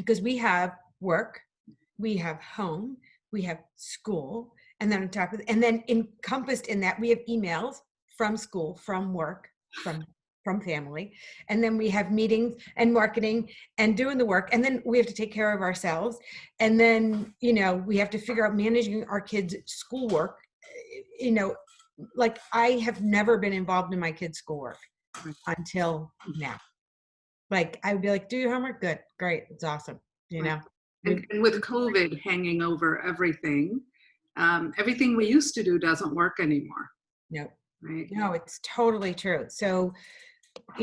because we have work, we have home, we have school, and then on top of it, and then encompassed in that, we have emails from school, from work, from family, and then we have meetings and marketing and doing the work, and then we have to take care of ourselves, and then we have to figure out managing our kids' schoolwork. Like I have never been involved in my kids' schoolwork until now. Like I would be like, do your homework? Good, great, it's awesome. And with COVID hanging over everything, everything we used to do doesn't work anymore. No, right? No, it's totally true. So, but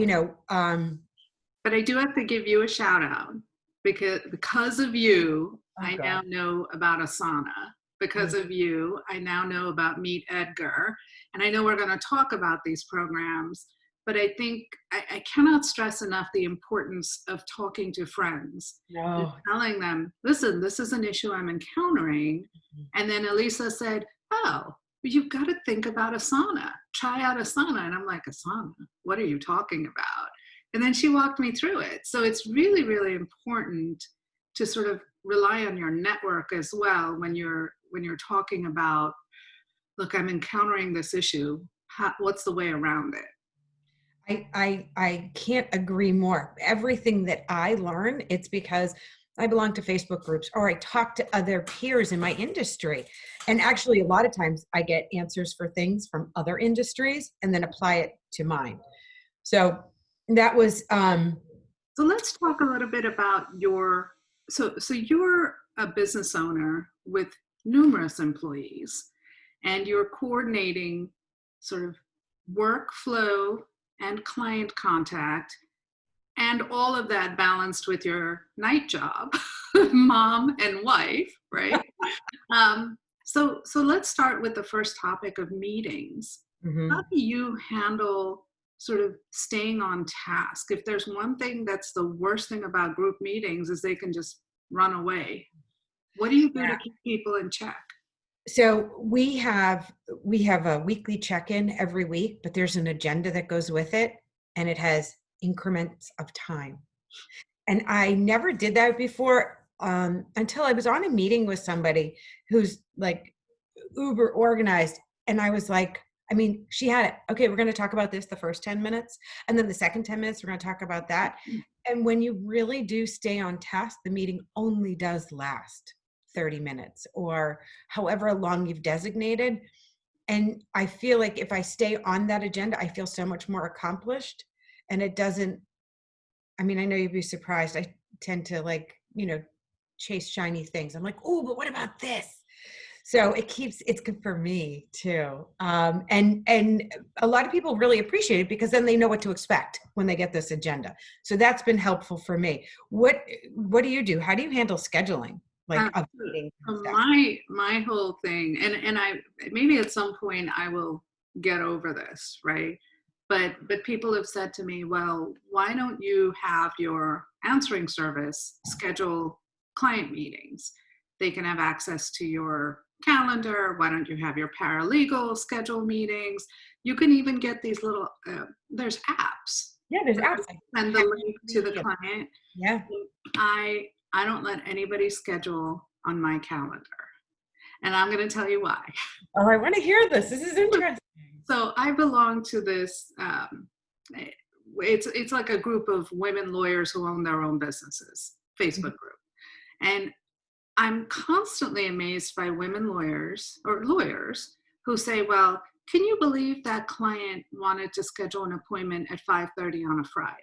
I do have to give you a shout out because of you, I now know about Asana. Because of you, I now know about Meet Edgar. And I know we're going to talk about these programs, but I think I cannot stress enough the importance of talking to friends. And telling them, listen, this is an issue I'm encountering. And then Alisa said, oh, you've got to think about Asana. Try out Asana. And I'm like, Asana? What are you talking about? And then she walked me through it. So it's really, really important to sort of rely on your network as well when you're talking about, look, I'm encountering this issue. What's the way around it? I can't agree more. Everything that I learn, it's because I belong to Facebook groups or I talk to other peers in my industry. And actually, a lot of times I get answers for things from other industries and then apply it to mine. So that was... So let's talk a little bit about so you're a business owner with numerous employees and you're coordinating sort of workflow and client contact and all of that balanced with your night job, mom and wife, right? So let's start with the first topic of meetings. Mm-hmm. How do you handle sort of staying on task? If there's one thing that's the worst thing about group meetings is they can just run away. What do you do to keep people in check? So we have a weekly check-in every week, but there's an agenda that goes with it and it has increments of time. And I never did that before until I was on a meeting with somebody who's like uber organized. And I was like, she had it. Okay, we're going to talk about this the first 10 minutes. And then the second 10 minutes, we're going to talk about that. And when you really do stay on task, the meeting only does last 30 minutes or however long you've designated. And I feel like if I stay on that agenda, I feel so much more accomplished. And it doesn't, I know you'd be surprised. I tend to chase shiny things. I'm like, oh, but what about this? So it's good for me too. And a lot of people really appreciate it because then they know what to expect when they get this agenda. So that's been helpful for me. What do you do? How do you handle scheduling? Of meetings and stuff? My whole thing, and I maybe at some point I will get over this, right? But people have said to me, well, why don't you have your answering service schedule client meetings? They can have access to your calendar. Why don't you have your paralegal schedule meetings? You can even get these little, there's apps. Yeah, there's apps. Send the link to the client. Yeah. I don't let anybody schedule on my calendar. And I'm going to tell you why. Oh, I want to hear this. This is interesting. So I belong to this, it's like a group of women lawyers who own their own businesses, Facebook group. And I'm constantly amazed by women lawyers who say, well, can you believe that client wanted to schedule an appointment at 5:30 on a Friday?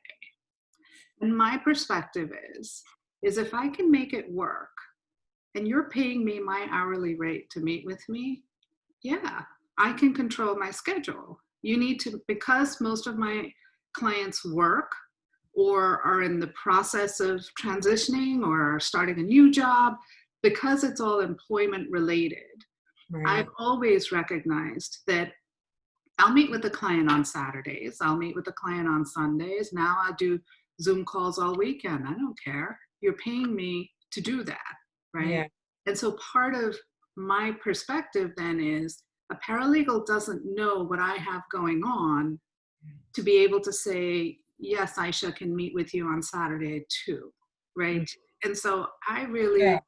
And my perspective is if I can make it work and you're paying me my hourly rate to meet with me, yeah, I can control my schedule. You need to, because most of my clients work or are in the process of transitioning or are starting a new job, because it's all employment related, right. I've always recognized that I'll meet with the client on Saturdays. I'll meet with the client on Sundays. Now I'll do Zoom calls all weekend. I don't care. You're paying me to do that, right? Yeah. And so part of my perspective then is a paralegal doesn't know what I have going on to be able to say, yes, Aisha can meet with you on Saturday too, right? And so I Yeah. really,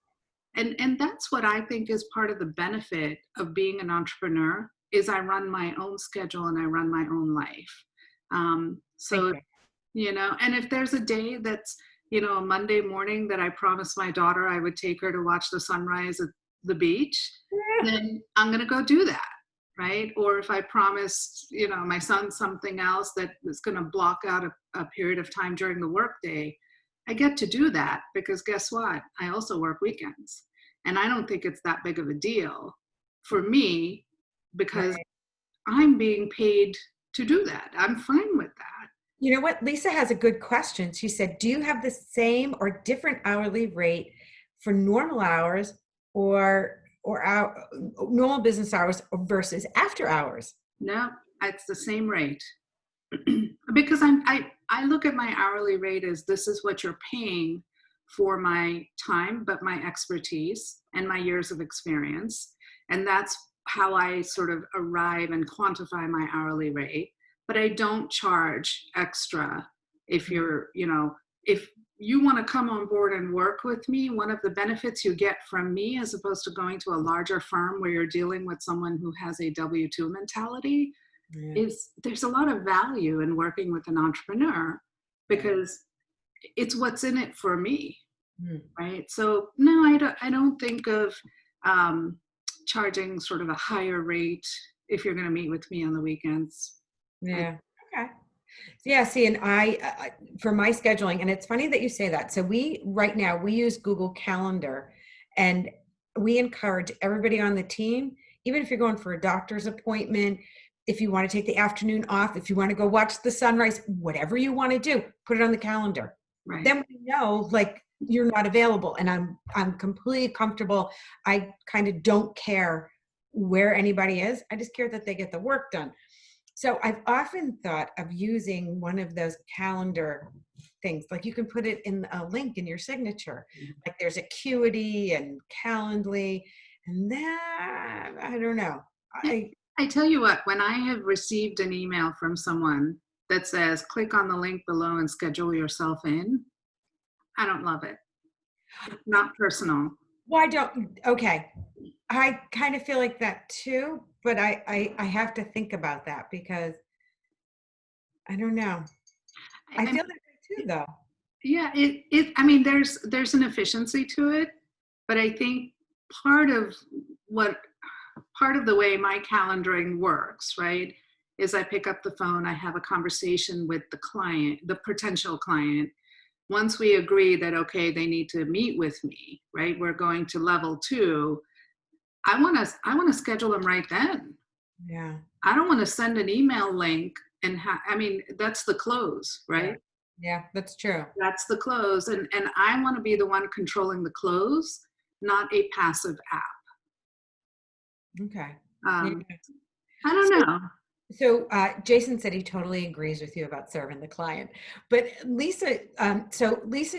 and that's what I think is part of the benefit of being an entrepreneur is I run my own schedule and I run my own life. Thank So, you. and if there's a day that's, a Monday morning that I promised my daughter I would take her to watch the sunrise at the beach, Yeah. then I'm going to go do that. Right. Or if I promised, my son something else that is going to block out a period of time during the workday, I get to do that because guess what? I also work weekends. And I don't think it's that big of a deal for me because Right. I'm being paid to do that. I'm fine with that. You know what? Lisa has a good question. She said, do you have the same or different hourly rate for normal hours or normal business hours versus after hours? No, it's the same rate. Because I look at my hourly rate as this is what you're paying for my time, but my expertise and my years of experience. And that's how I sort of arrive and quantify my hourly rate. But I don't charge extra if if you want to come on board and work with me, one of the benefits you get from me, as opposed to going to a larger firm where you're dealing with someone who has a W-2 mentality, Yeah. is there's a lot of value in working with an entrepreneur Right. because it's what's in it for me, Mm. right? So no, I don't think of um, charging sort of a higher rate if you're going to meet with me on the weekends. I, Yeah. Okay. Yeah, see, and for my scheduling, and it's funny that you say that. So right now, we use Google Calendar, and we encourage everybody on the team, even if you're going for a doctor's appointment, if you want to take the afternoon off, if you want to go watch the sunrise, whatever you want to do, put it on the calendar. right. Then we know, like, you're not available, and I'm completely comfortable. I kind of don't care where anybody is. I just care that they get the work done. So I've often thought of using one of those calendar things, like you can put it in a link in your signature. Like there's Acuity and Calendly, and that I don't know. Yeah, I I tell you what, when I have received an email from someone that says, click on the link below and schedule yourself in, I don't love it. It's not personal. why don't okay. I kind of feel like that too, but I have to think about that because I don't know. I I feel that way too, though. Yeah, I mean, there's an efficiency to it, but I think part of what part of the way my calendaring works, right, is I pick up the phone, I have a conversation with the client, the potential client. Once we agree that okay, they need to meet with me, right? We're going to level 2. I want to schedule them right then. Yeah, I don't want to send an email link I mean, that's the close, yeah, right? yeah. That's true. That's the close. And I want to be the one controlling the close, not a passive app. Okay. Yeah. Um, I don't So know. Jason said he totally agrees with you about serving the client. But Lisa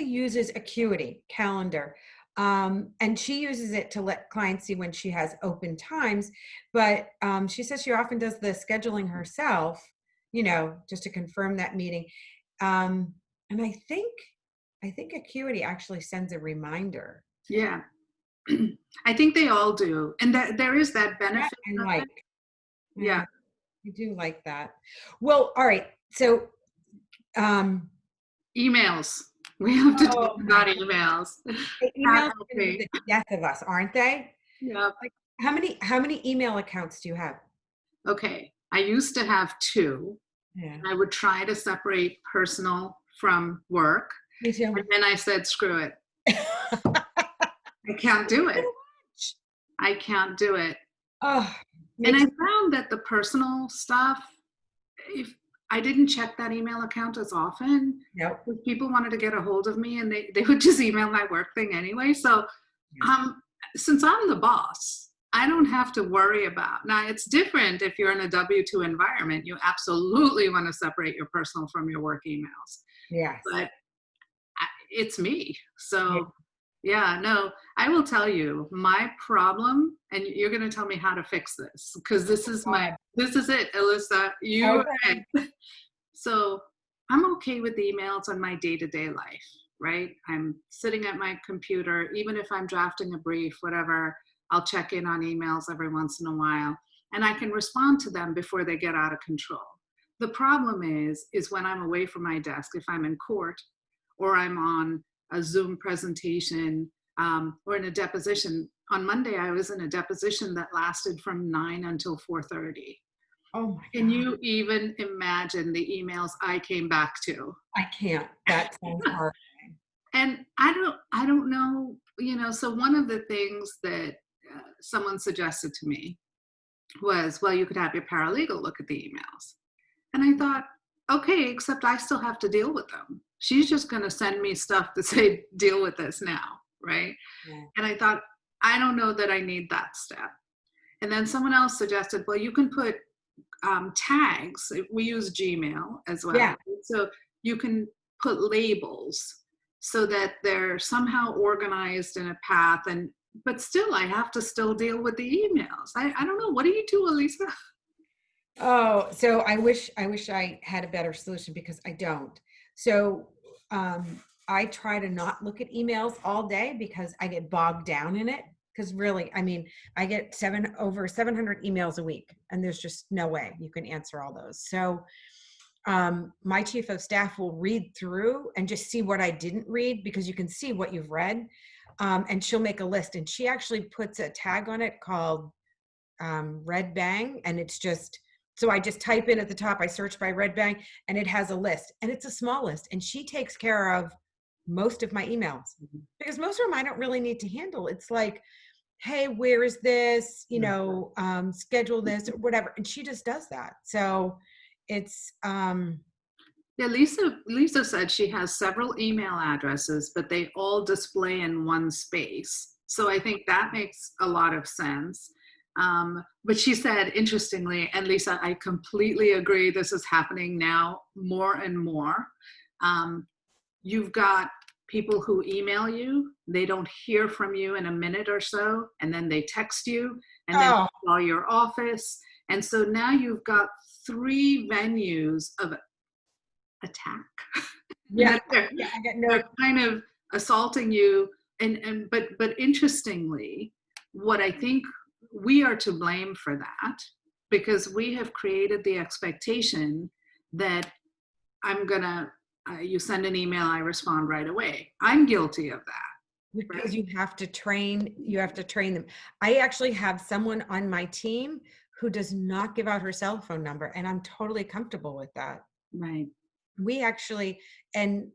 uses Acuity Calendar, and she uses it to let clients see when she has open times. But she says she often does the scheduling herself, just to confirm that meeting. And I think Acuity actually sends a reminder. Yeah. I think they all do. And that there is that That benefit and of it. like, Yeah. yeah, I do like that. Well, all right. So, Emails. We have to talk oh about my emails. the That emails are helped gonna be me. the death of us, aren't they? Yeah. Like, how many email accounts do you have? Okay. I used to have 2, Yeah. and I would try to separate personal from work. Me too. And then I said, screw it. I can't do it. I can't do it. Oh, And I makes found that the personal stuff, if I didn't check that email account as often, nope. if people wanted to get a hold of me and they would just email my work thing anyway. So Yeah. since I'm the boss, I don't have to worry about. Now it's different if you're in a W-2 environment. You absolutely want to separate your personal from your work emails. Yes. But it's me. Yeah. So yeah, no, I will tell you my problem, and you're going to tell me how to fix this because this is it, Alyssa. Okay. So I'm okay with emails on my day-to-day life. right? I'm sitting at my computer, even if I'm drafting a brief, whatever, I'll check in on emails every once in a while, and I can respond to them before they get out of control. The problem is when I'm away from my desk, if I'm in court or I'm on a Zoom presentation, or in a deposition. On Monday, I was in a deposition that lasted from 9 until 4:30. Oh my Can God. you even imagine the emails I came back to? I can't. That sounds hard. And I don't know, so one of the things that someone suggested to me was, well, you could have your paralegal look at the emails. And I thought, okay, except I still have to deal with them. She's just going to send me stuff to say, deal with this now, right? Yeah. And I thought, I don't know that I need that step. And then someone else suggested, well, you can put tags. We use Gmail as well. Yeah. So you can put labels so that they're somehow organized in a path. But still, I have to still deal with the emails. I don't know. What do you do, Alisa? Oh, so I wish I had a better solution because I don't. So I try to not look at emails all day because I get bogged down in it. Because really, I mean, I get over 700 emails a week, and there's just no way you can answer all those. So my chief of staff will read through and just see what I didn't read because you can see what you've read. And she'll make a list, and she actually puts a tag on it called Red Bang, and it's just, so I just type in at the top, I search by Red Bang, and it has a list, and it's a small list, and she takes care of most of my emails because most of them I don't really need to handle. It's like, hey, where is this? Schedule this or whatever, and she just does that. So it's Yeah, Lisa said she has several email addresses, but they all display in one space. So I think that makes a lot of sense. But she said, interestingly, and Lisa, I completely agree, this is happening now more and more. You've got people who email you, they don't hear from you in a minute or so, and then they text you, and then oh call your office. And so now you've got three venues of attack. yeah, that they're, yeah, I got no. they're kind of assaulting you. But interestingly, what I think we are to blame for that, because we have created the expectation that I'm gonna you send an email, I respond right away. I'm guilty of that, Because right? you have to train them. I actually have someone on my team who does not give out her cell phone number, and I'm totally comfortable with that. Right. We actually, and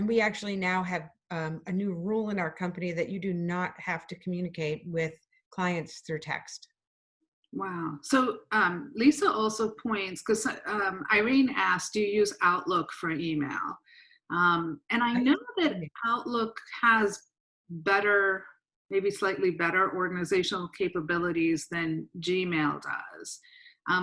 we actually now have a new rule in our company that you do not have to communicate with clients through text. Wow. So Lisa also points, because Irene asked, do you use Outlook for email? And I I know use that email. Outlook has better, maybe slightly better organizational capabilities than Gmail does.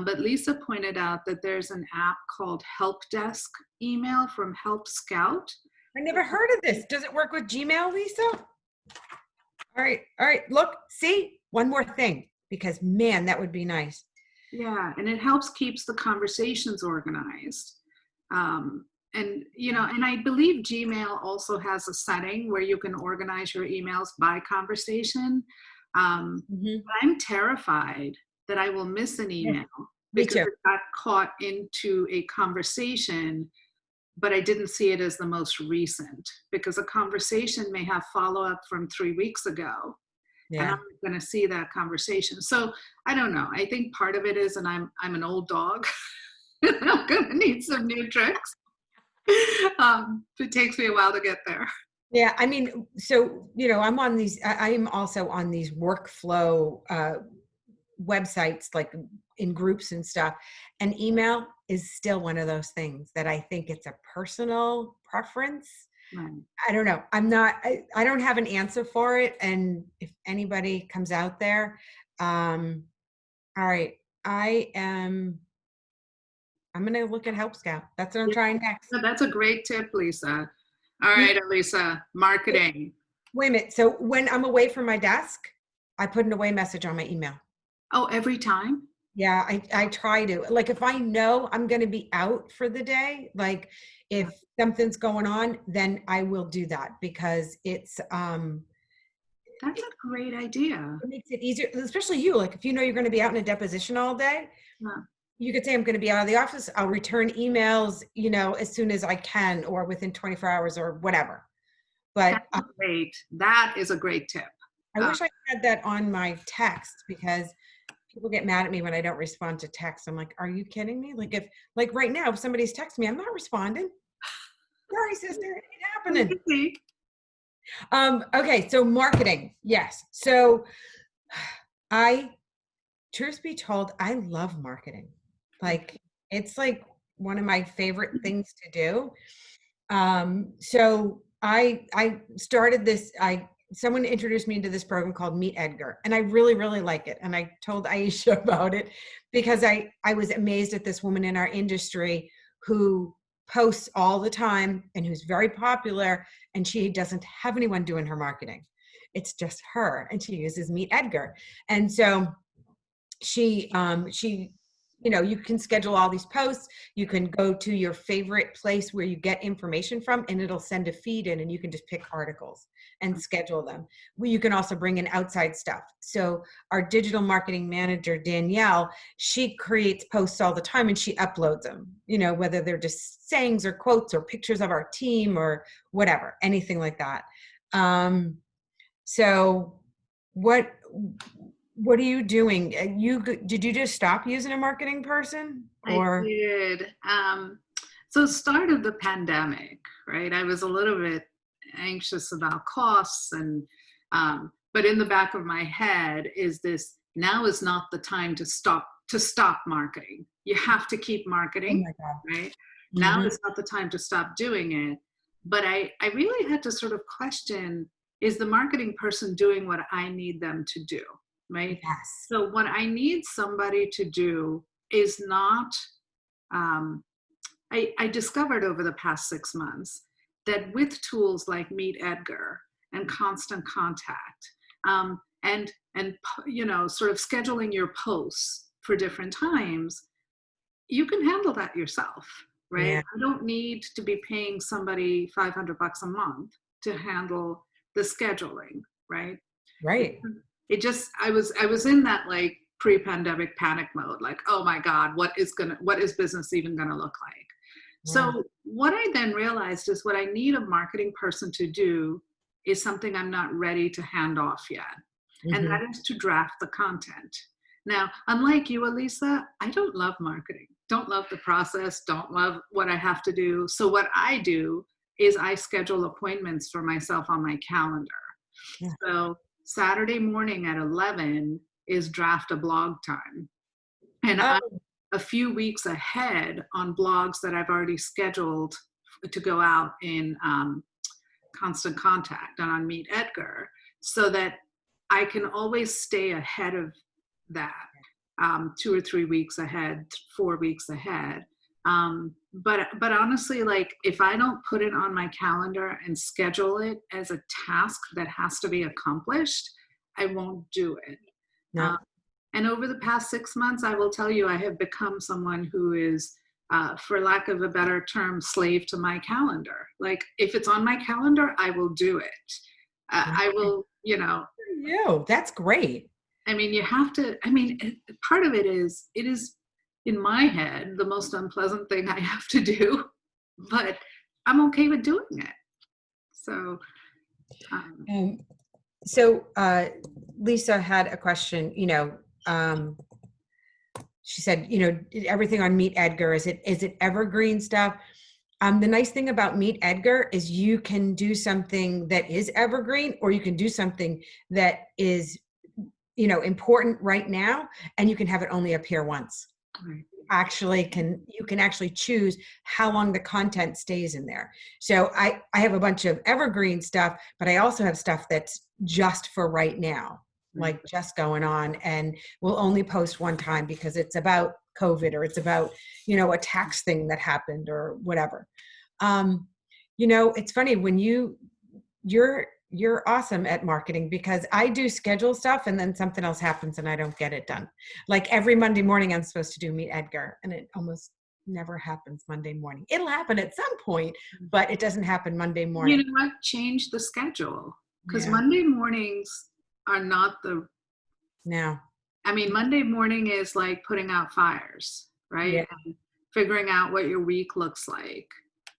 But Lisa pointed out that there's an app called Help Desk Email from Help Scout. I never heard of this. Does it work with Gmail, Lisa? All right. Look, see, one more thing, because man, that would be nice. Yeah, and it helps keeps the conversations organized. And I believe Gmail also has a setting where you can organize your emails by conversation. Mhm. I'm terrified that I will miss an Yeah, email me because too. it got caught into a conversation, but I didn't see it as the most recent, because a conversation may have follow up from 3 weeks ago, and I'm Yeah. going to see that conversation. So I don't know. I think part of it is, and I'm an old dog. I'm going to need some new tricks. It takes me a while to get there. Yeah, I mean, so I'm on these. I am also on these workflow websites, like in groups and stuff. And email is still one of those things that I think it's a personal preference. Right. I don't know. I'm not. I don't have an answer for it. And if anybody comes out there, um, all right, I am. I'm going to look at Help Scout. That's what I'm Yeah, trying next. that's a great tip, Lisa. All You know, right, Elisa, marketing. wait a minute. So when I'm away from my desk, I put an away message on my email. Oh, every time? Yeah, I try to. Like if I know I'm going to be out for the day, like if something's going on, then I will do that because That's it, a great idea. it makes it easier, especially you. Like if you know you're going to be out in a deposition all day, Yeah. you could say I'm going to be out of the office. I'll return emails, as soon as I can or within 24 hours or whatever. But That's great. That is a great tip. I Uh, wish I had that on my text because people get mad at me when I don't respond to text. I'm like, are you kidding me? Like right now, if somebody's texting me, I'm not responding. Sorry, sister, it ain't happening. Crazy. Okay, so marketing, yes. So I, truth be told, I love marketing. Like it's like one of my favorite things to do. So I started this. I Someone introduced me into this program called Meet Edgar, and I really really like it. And I told Aisha about it because I was amazed at this woman in our industry who posts all the time and who's very popular, and she doesn't have anyone doing her marketing. It's just her, and she uses Meet Edgar, and so she you can schedule all these posts. You can go to your favorite place where you get information from and it'll send a feed in and you can just pick articles and schedule them. You can also bring in outside stuff. So our digital marketing manager Danielle, she creates posts all the time and she uploads them, whether they're just sayings or quotes or pictures of our team or whatever, anything like that. So what what are you doing? Did you just stop using a marketing person I or? did. So start of the pandemic, right? I was a little bit anxious about costs but in the back of my head is this: now is not the time to stop marketing. You have to keep Oh marketing, my God. right? Now Hmm. is not the time to stop doing it. But I really had to sort of question, is the marketing person doing what I need them to do, right? Yes. So what I need somebody to do is not, um, I discovered over the past 6 months that with tools like Meet Edgar and Constant Contact, and sort of scheduling your posts for different times, you can handle that yourself, right? Yeah. I don't need to be paying somebody $500 a month to handle the scheduling, right? It, Right. it just I was in that like pre-pandemic panic mode, like, oh my God, what is business even gonna look like? Yeah. So what I then realized is what I need a marketing person to do is something I'm not ready to hand off yet. And Hmm. that is to draft the content. Now, unlike you, Alisa, I don't love marketing, don't love the process, don't love what I have to do. So what I do is I schedule appointments for myself on my calendar. Yeah. So Saturday morning at 11 is draft a blog time. And I'm Oh, a few weeks ahead on blogs that I've already scheduled to go out in Constant Contact and on Meet Edgar, so that I can always stay ahead of that, 2 or 3 weeks ahead, 4 weeks ahead. But honestly, like if I don't put it on my calendar and schedule it as a task that has to be accomplished, I won't do it. no. Um, and over the past 6 months, I will tell you, I have become someone who is, for lack of a better term, slave to my calendar. Like if it's on my calendar, I will do it. Good I will. for you. That's great. I mean, you have to. I mean, part of it is in my head the most unpleasant thing I have to do, but I'm okay with doing it. So, um, Um, so Lisa had a question, she said, everything on Meet Edgar, is it evergreen stuff? The nice thing about Meet Edgar is you can do something that is evergreen, or you can do something that is, important right now, and you can have it only appear once. right. You can actually choose how long the content stays in there. So I have a bunch of evergreen stuff, but I also have stuff that's just for right now, Right. like just going on, and we'll only post one time because it's about COVID or it's about, a tax thing that happened or whatever. It's funny when you're you're awesome at marketing, because I do schedule stuff and then something else happens and I don't get it done. Like every Monday morning, I'm supposed to do Meet Edgar, and it almost never happens Monday morning. It'll happen at some point, but it doesn't happen Monday You morning. know what? Change the schedule, because Yeah. Monday mornings are not the, Now. I mean, Monday morning is like putting out fires, right? Yeah. And figuring out what your week looks like.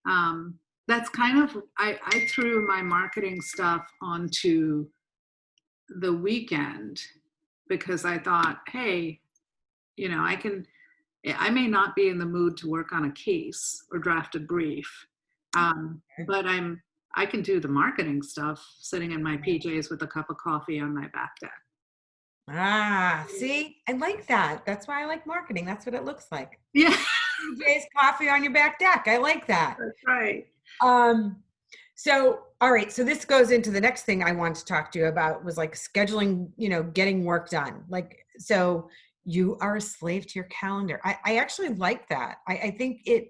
Um, that's kind of, I threw my marketing stuff onto the weekend because I thought, hey, I may not be in the mood to work on a case or draft a brief, but I can do the marketing stuff sitting in my PJs with a cup of coffee on my back deck. Ah, see, I like that. That's why I like marketing. That's what it looks like. Yeah, PJ's coffee on your back deck. I like that. that's right. Um, so, all right. So this goes into the next thing I wanted to talk to you about, was like scheduling, getting work done. Like, so you are a slave to your calendar. I actually like that. I think it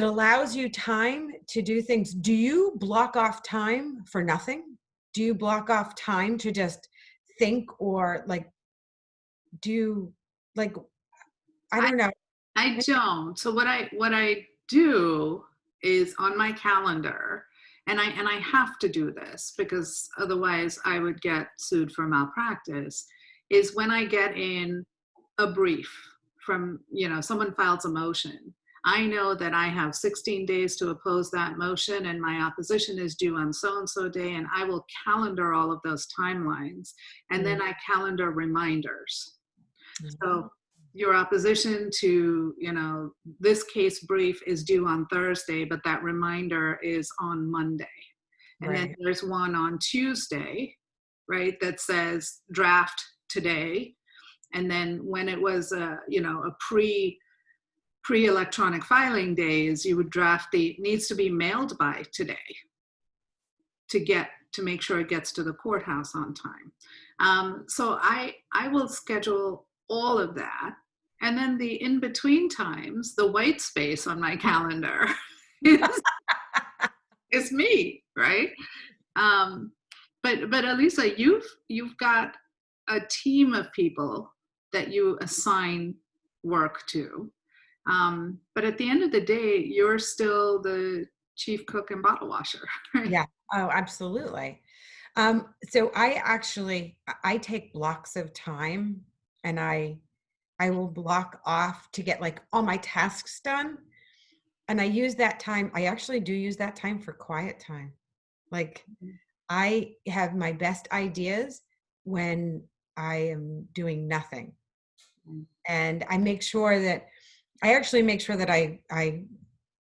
allows you time to do things. Do you block off time for nothing? Do you block off time to just think, or like, do you, like, I I don't know. I don't. So what I do is on my calendar, and I have to do this because otherwise I would get sued for malpractice, is when I get in a brief from, someone files a motion. I know that I have 16 days to oppose that motion, and my opposition is due on so and so day, and I will calendar all of those timelines, and then I calendar reminders. So your opposition to, this case brief is due on Thursday, but that reminder is on Monday. And then Right. there's one on Tuesday, right, that says draft today. And then when it was a pre-electronic filing days, you would draft needs to be mailed by today to make sure it gets to the courthouse on time. So I will schedule all of that. And then the in-between times, the white space on my calendar is me, right? But Alisa, you've got a team of people that you assign work to. But at the end of the day, you're still the chief cook and bottle washer, right? Yeah. Oh, absolutely. So I take blocks of time, and I will block off to get like all my tasks done. And I actually do use that time for quiet time. Like, I have my best ideas when I am doing nothing. And I actually make sure that I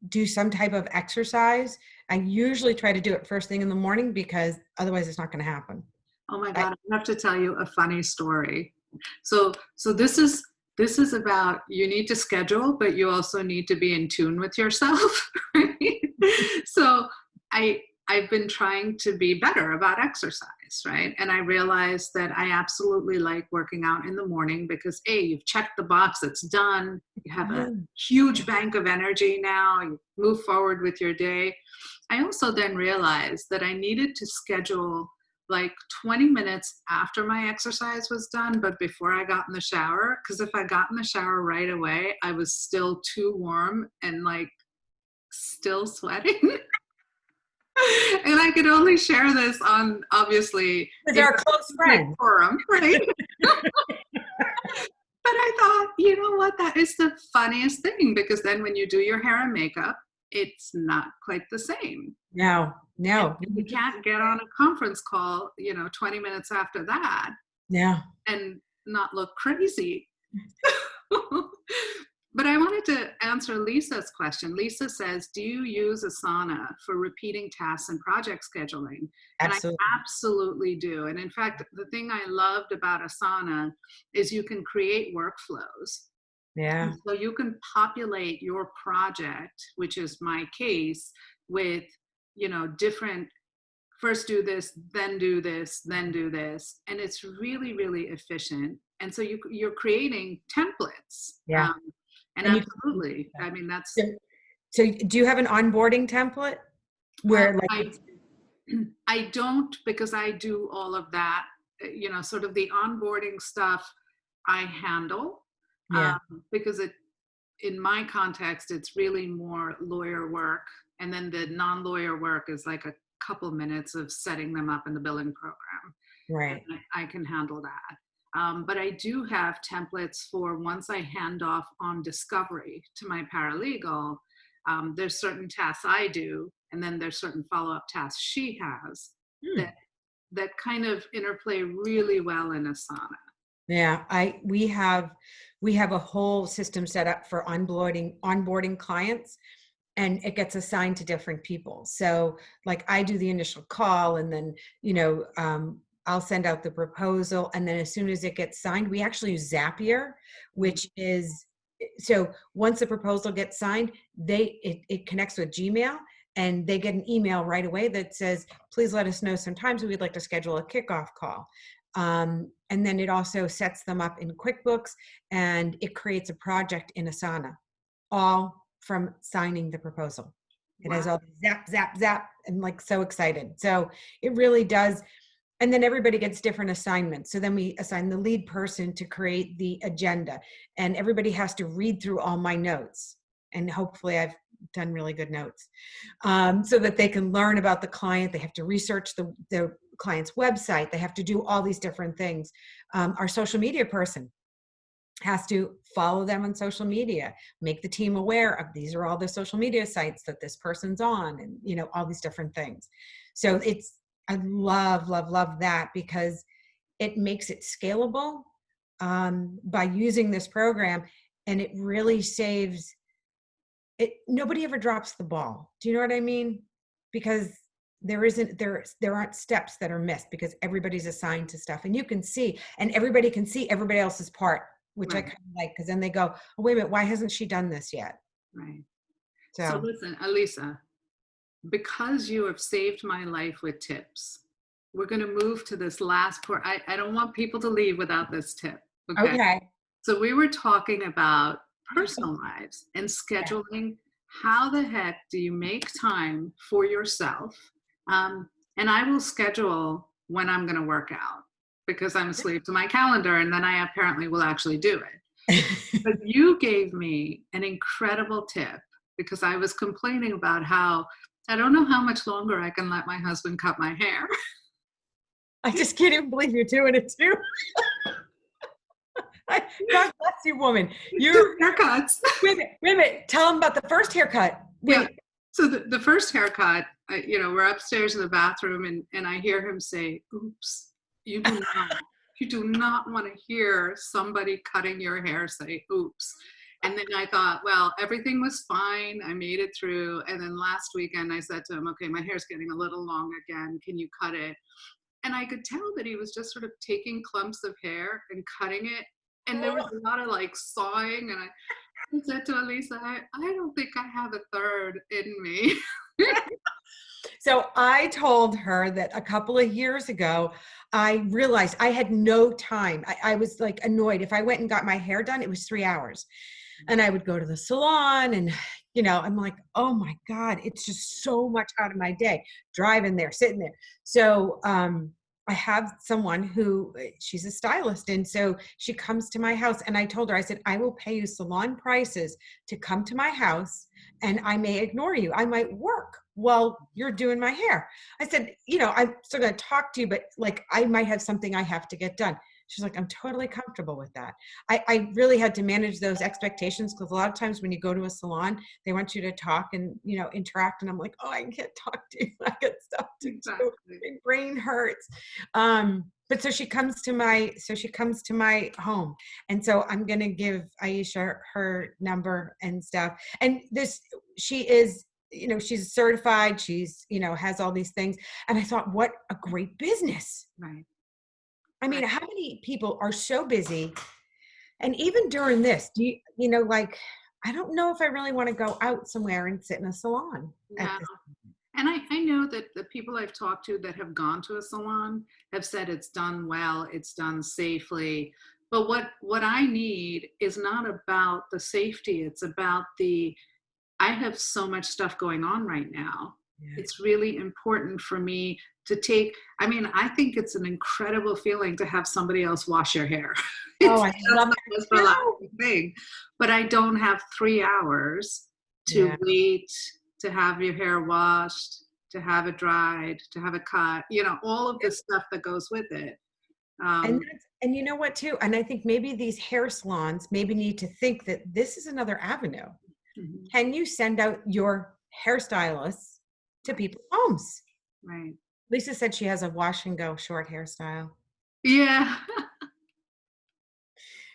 do some type of exercise. I usually try to do it first thing in the morning, because otherwise it's not going to happen. Oh my I, God, I have to tell you a funny story. So this is about, you need to schedule, but you also need to be in tune with yourself. Right? So I've been trying to be better about exercise, right? And I realized that I absolutely like working out in the morning because you've checked the box, it's done. You have a huge bank of energy now. You move forward with your day. I also then realized that I needed to schedule like 20 minutes after my exercise was done, but before I got in the shower, because if I got in the shower right away, I was still too warm and like still sweating. And I could only share this on, obviously, Because in they're a a close public friend. forum, right? But I thought, you know what, that is the funniest thing, because then when you do your hair and makeup, it's not quite the same. No, And no, you can't get on a conference call, 20 minutes after that no. and not look crazy. But I wanted to answer Lisa's question. Lisa says, do you use Asana for repeating tasks and project scheduling? And I Absolutely. absolutely do. And in fact, the thing I loved about Asana is you can create workflows. And Yeah. so you can populate your project, which is my case, with, different, first do this, then do this, then do this. And it's really, really efficient. And so you're creating templates. Yeah. And And you absolutely, I mean, so, that's, so do you have an onboarding template well, where like I it's I don't, because I do all of that, sort of the onboarding stuff I handle, Yeah. because in my context, it's really more lawyer work. And then the non-lawyer work is like a couple minutes of setting them up in the billing program. Right. And I can handle that. But I do have templates for once I hand off on discovery to my paralegal. There's certain tasks I do, and then there's certain follow-up tasks she has Hmm. that kind of interplay really well in Asana. Yeah, we have a whole system set up for onboarding clients, and it gets assigned to different people. So like I do the initial call, and then I'll send out the proposal, and then as soon as it gets signed, we actually use Zapier, Mm. which is, so once the proposal gets signed, it connects with Gmail, and they get an email right away that says, please let us know sometimes we'd like to schedule a kickoff call. And then it also sets them up in QuickBooks, and it creates a project in Asana, all from signing the proposal. It has Wow. all zap, zap, zap. I'm like so excited. So it really does. And then everybody gets different assignments. So then we assign the lead person to create the agenda, and everybody has to read through all my notes. And hopefully I've done really good notes, so that they can learn about the client. They have to research the client's website. They have to do all these different things. Our social media person has to follow them on social media, make the team aware of these are all the social media sites that this person's on, and all these different things. So I love, love, love that, because it makes it scalable, by using this program, and it really saves it. Nobody ever drops the ball. Do you know what I mean? Because there aren't steps that are missed, because everybody's assigned to stuff, and you can see, and everybody can see everybody else's part, which I Right, kind of like, because then they go, oh, wait a minute, why hasn't she done this yet? right. So So listen, Alisa, because you have saved my life with tips, we're going to move to this last part. I don't want people to leave without this tip. Okay. okay. So we were talking about personal lives and Yeah. scheduling. How the heck do you make time for yourself? Um, and I will schedule when I'm going to work out because I'm a slave to my calendar, and then I apparently will actually do it. But you gave me an incredible tip because I was complaining about how I don't know how much longer I can let my husband cut my hair. I just can't even believe you're doing it too. God bless you, woman. You're, Two haircuts. wait a minute, wait a minute. Tell them about the first haircut. Yeah. Wait. So the first haircut, we're upstairs in the bathroom, and I hear him say, "Oops, you do not, you do not want to hear somebody cutting your hair say, oops." And then I thought, well, everything was fine. I made it through. And then last weekend I said to him, okay, my hair's getting a little long again. Can you cut it? And I could tell that he was just sort of taking clumps of hair and cutting it. And there was a lot of like sawing. And I said to Alisa, I don't think I have a third in me. So I told her that a couple of years ago, I realized I had no time. I was like annoyed. If I went and got my hair done, it was 3 hours. And I would go to the salon, and, I'm like, oh my God, it's just so much out of my day, driving there, sitting there. So I have someone who, she's a stylist. And so she comes to my house, and I told her, I said, I will pay you salon prices to come to my house, and I may ignore you. I might work while you're doing my hair. I said, I'm still going to talk to you, but like, I might have something I have to get done. She's like, I'm totally comfortable with that. I really had to manage those expectations, because a lot of times when you go to a salon, they want you to talk and, interact. And I'm like, oh, I can't talk to you. I got stuff to do. Exactly. My brain hurts. But so she comes to my home. And so I'm going to give Aisha her number and stuff. And she is, she's certified. She's, has all these things. And I thought, what a great business. Right. I mean, Right. how many people are so busy? And even during this, do like, I don't know if I really want to go out somewhere and sit in a salon at No. this. And I know that the people I've talked to that have gone to a salon have said it's done well, it's done safely. But what I need is not about the safety. It's about I have so much stuff going on right now. Yeah. it's really important for me to take, I mean, I think it's an incredible feeling to have somebody else wash your hair. Oh, It's I just love the that most too. relaxing thing. But I don't have 3 hours to Yeah. wait to have your hair washed, to have it dried, to have it cut, all of the stuff that goes with it. And Um, that's, and you know what too? And I think maybe these hair salons maybe need to think that this is another avenue. mhm, Can you send out your hairstylists to right, people's homes? right. Lisa said she has a wash and go short hairstyle. Yeah.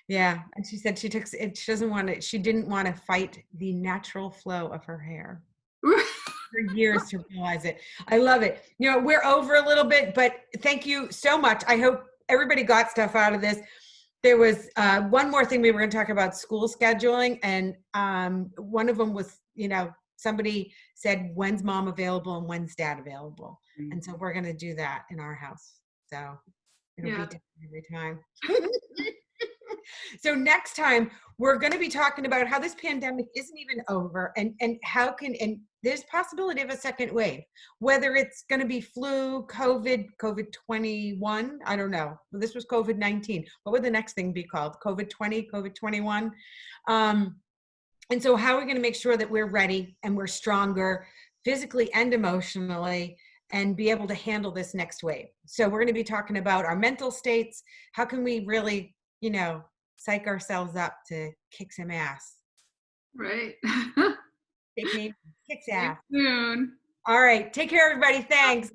Yeah, and she said she took it. She doesn't want to. She didn't want to fight the natural flow of her hair for years to realize it. I love it. We're over a little bit, but thank you so much. I hope everybody got stuff out of this. There was one more thing we were going to talk about: school scheduling, and one of them was, somebody said, "When's mom available and when's dad available?" And so we're going to do that in our house. So it'll be Yeah. different every time. So next time we're going to be talking about how this pandemic isn't even over, and how can, and there's possibility of a second wave, whether it's going to be flu, COVID 21. I don't know. This was COVID-19. What would the next thing be called? COVID 20, COVID 21. And so how are we going to make sure that we're ready and we're stronger physically and emotionally, and be able to handle this next wave? So we're going to be talking about our mental states. How can we really, psych ourselves up to kick some ass? Right. Take name, kicks See you ass. soon. All right. Take care, everybody. Thanks.